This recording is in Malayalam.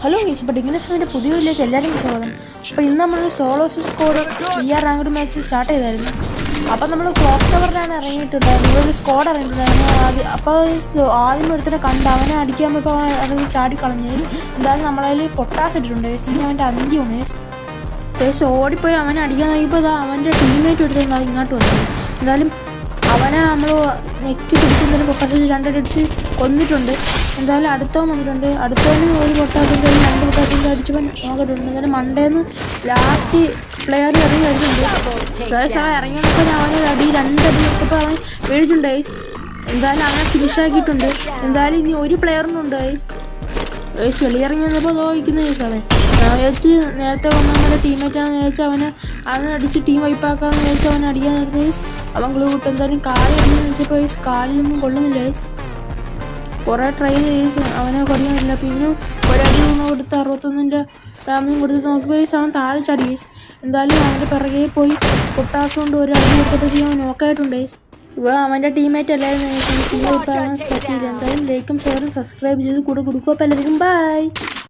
ഹലോ ഗൈസ്, ഇപ്പോൾ ഡിഗ്നേഷൻ്റെ പുതിയ വീഡിയോയിലേക്ക് എല്ലാവരും സ്വാഗതം. അപ്പോൾ ഇന്ന് നമ്മളൊരു solo squad VR ranked match start ചെയ്തായിരുന്നു. അപ്പോൾ നമ്മൾ ക്ലോക്ക് ടവറിലാണ് ഇറങ്ങിയിട്ടുണ്ടായിരുന്നു. ഒരു സ്കോഡ് ഇറങ്ങിയിട്ടുണ്ടായിരുന്നു. അപ്പോൾ ആദ്യം ഒരുത്തരെ കണ്ട് അവനെ അടിക്കാൻ പോയപ്പോൾ അവൻ ഇറങ്ങി ചാടിക്കളഞ്ഞു. എന്തായാലും നമ്മളതിൽ പൊട്ടാസ് ഇട്ടിട്ടുണ്ട്. ഇനി അവൻ്റെ അന്ത്യമാണ്. ഓടിപ്പോയി അവനെ അടിക്കാൻ നോക്കിയപ്പോൾ അവൻ്റെ ടീമേറ്റ് എടുത്തിരുന്നത് ഇങ്ങോട്ട് വന്നു. എന്തായാലും അവനെ നമ്മൾ നെക്കി പിടിച്ചെന്തായാലും പൊട്ടാസിൽ രണ്ടടിച്ച് കൊന്നിട്ടുണ്ട്. എന്തായാലും അടുത്തവൻ വന്നിട്ടുണ്ട്. അടുത്തവന് ഒരു പൊട്ടാസിൻ്റെ രണ്ട് പൊട്ടാസിൻ്റെ അടിച്ചവൻ നോക്കിയിട്ടുണ്ട്. എന്തായാലും മണ്ടേന്ന് ലാസ്റ്റ് പ്ലെയർ ഇറങ്ങി വരുന്നുണ്ട്. ഗൈസ് അവൻ ഇറങ്ങി വന്നപ്പോൾ അവന് രണ്ടടി വെച്ചപ്പോൾ അവൻ വീഴുന്നുണ്ട്. ഗൈസ് എന്തായാലും അവനെ ഫിനിഷാക്കിയിട്ടുണ്ട്. എന്തായാലും ഇനി ഒരു പ്ലെയറിനുണ്ട്. ഗൈസ് വെളിയിറങ്ങി വന്നപ്പോൾ നോക്കുന്ന ഗൈസ് ഞാൻ വിചാരിച്ച് നേരത്തെ വന്ന ടീമേറ്റാണെന്ന് വിചാരിച്ചാൽ അവനെ അടിച്ച് ടീം വൈപ്പാക്കാമെന്ന് വിചാരിച്ചാൽ അവനെ അടിക്കാൻ നിർത്തി. ഗൈസ് അവൻ ഗ്ലൂ കിട്ടും. എന്തായാലും കാലടിയെന്ന് വെച്ചപ്പോൾ ഗൈസ് കാലിലൊന്നും കൊള്ളുന്നില്ല. ഗൈസ് കുറേ ട്രൈ ചെയ്ത് അവനെ കൊടിയാനില്ല. പിന്നെ ഒരടി കൊടുത്ത് 61 ഡാമേജും കൊടുത്ത് നോക്കിയപ്പോൾ ഗൈസ് അവൻ താഴെ ചാടി. ഗൈസ് എന്തായാലും അവൻ്റെ പിറകെ പോയി പൊട്ടാസ് കൊണ്ട് ഒരു അടി കൊടുത്തപ്പോഴത്തേക്കും അവൻ നോക്കായിട്ടുണ്ട്. ഗൈസ് അവൻ്റെ ടീമേറ്റ് അല്ലായിരുന്നു. ടീം വൈപ്പാകാൻ പറ്റിയില്ല. എന്തായാലും ലൈക്കും ഷെയറും സബ്സ്ക്രൈബ് ചെയ്ത് കൂടെ കൊടുക്കും. അപ്പോൾ എല്ലാവർക്കും ബൈ.